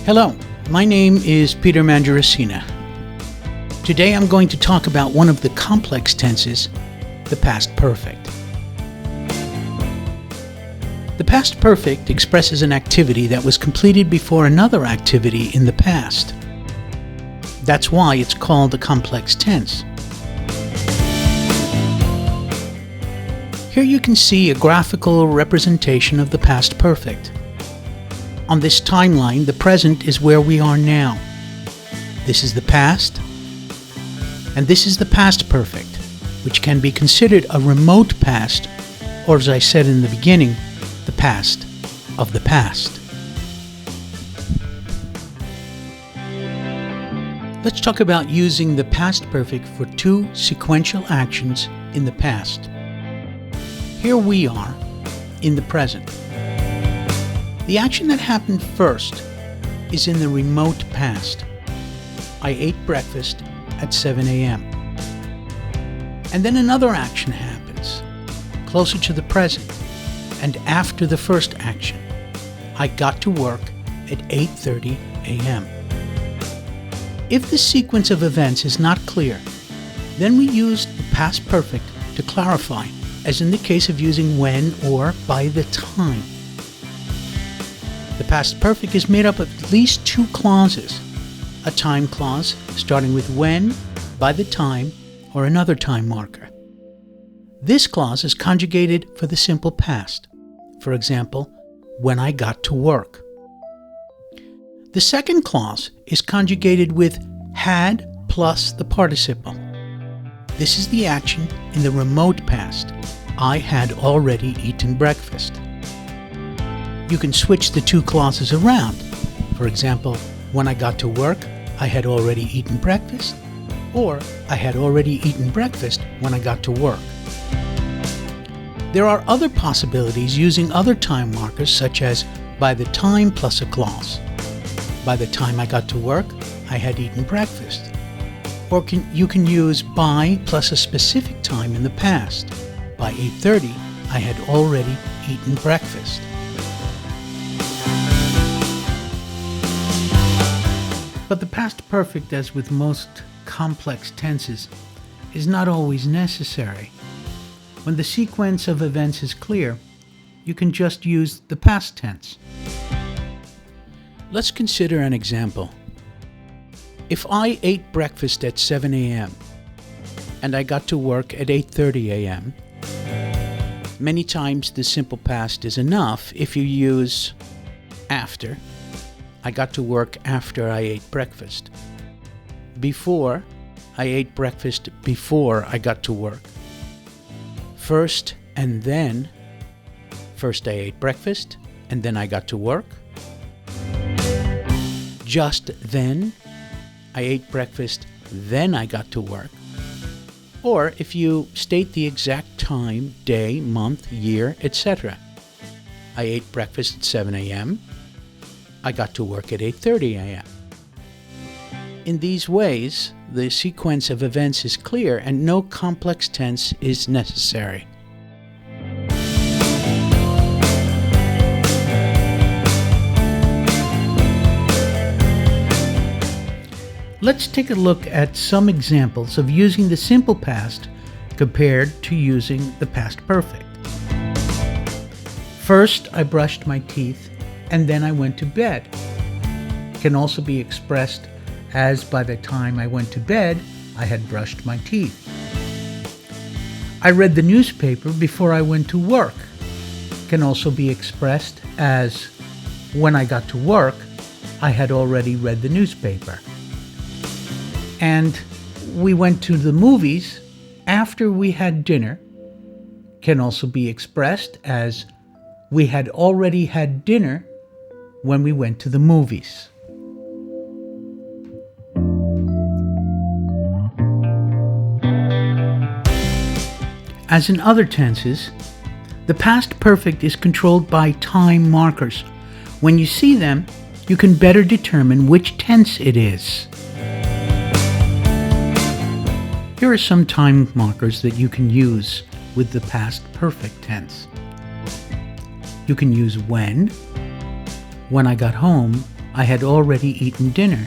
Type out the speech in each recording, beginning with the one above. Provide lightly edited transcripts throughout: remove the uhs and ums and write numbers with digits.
Hello, my name is Peter Mangiaracina. Today I'm going to talk about one of the complex tenses, the past perfect. The past perfect expresses an activity that was completed before another activity in the past. That's why it's called a complex tense. Here you can see a graphical representation of the past perfect. On this timeline, the present is where we are now. This is the past, and this is the past perfect, which can be considered a remote past, or as I said in the beginning, the past of the past. Let's talk about using the past perfect for two sequential actions in the past. Here we are in the present. The action that happened first is in the remote past. I ate breakfast at 7 a.m. And then another action happens, closer to the present, and after the first action. I got to work at 8:30 a.m. If the sequence of events is not clear, then we use the past perfect to clarify, as in the case of using when or by the time. The past perfect is made up of at least two clauses, a time clause starting with when, by the time, or another time marker. This clause is conjugated for the simple past. For example, when I got to work. The second clause is conjugated with had plus the participle. This is the action in the remote past. I had already eaten breakfast. You can switch the two clauses around. For example, when I got to work, I had already eaten breakfast, or I had already eaten breakfast when I got to work. There are other possibilities using other time markers, such as by the time plus a clause. By the time I got to work, I had eaten breakfast. Or you can use by plus a specific time in the past. By 8:30, I had already eaten breakfast. But the past perfect, as with most complex tenses, is not always necessary. When the sequence of events is clear, you can just use the past tense. Let's consider an example. If I ate breakfast at 7 a.m. and I got to work at 8:30 a.m., many times the simple past is enough if you use after. I got to work after I ate breakfast. Before, I ate breakfast before I got to work. First and then. First I ate breakfast and then I got to work. Just then. I ate breakfast, then I got to work. Or if you state the exact time, day, month, year, etc. I ate breakfast at 7 a.m. I got to work at 8:30 a.m. In these ways, the sequence of events is clear and no complex tense is necessary. Let's take a look at some examples of using the simple past compared to using the past perfect. First, I brushed my teeth and then I went to bed. It can also be expressed as by the time I went to bed, I had brushed my teeth. I read the newspaper before I went to work. It can also be expressed as when I got to work, I had already read the newspaper. And we went to the movies after we had dinner can also be expressed as we had already had dinner when we went to the movies. As in other tenses, the past perfect is controlled by time markers. When you see them, you can better determine which tense it is. Here are some time markers that you can use with the past perfect tense. You can use when I got home, I had already eaten dinner,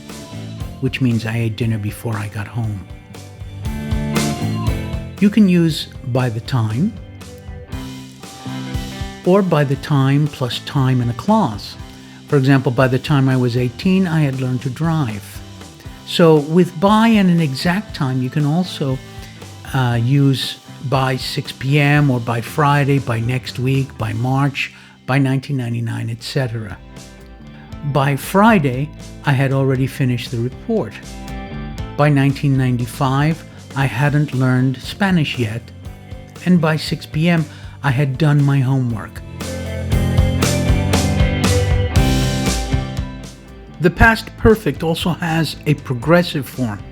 which means I ate dinner before I got home. You can use by the time or by the time plus time in a clause. For example, by the time I was 18, I had learned to drive. So with by and an exact time, you can also use by 6 p.m. or by Friday, by next week, by March, by 1999, etc. By Friday, I had already finished the report. By 1995, I hadn't learned Spanish yet, and by 6 p.m., I had done my homework. The past perfect also has a progressive form,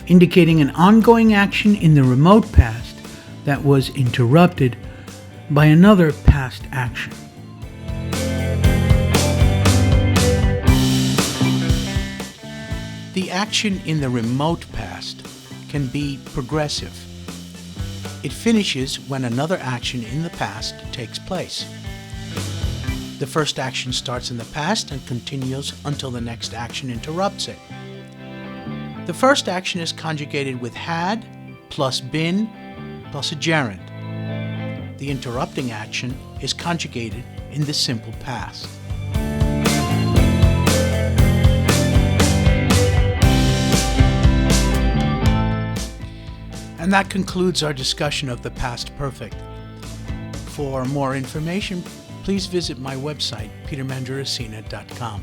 indicating an ongoing action in the remote past that was interrupted by another past action. The action in the remote past can be progressive. It finishes when another action in the past takes place. The first action starts in the past and continues until the next action interrupts it. The first action is conjugated with had plus been plus a gerund. The interrupting action is conjugated in the simple past. And that concludes our discussion of the past perfect. For more information, please visit my website, petermandracina.com.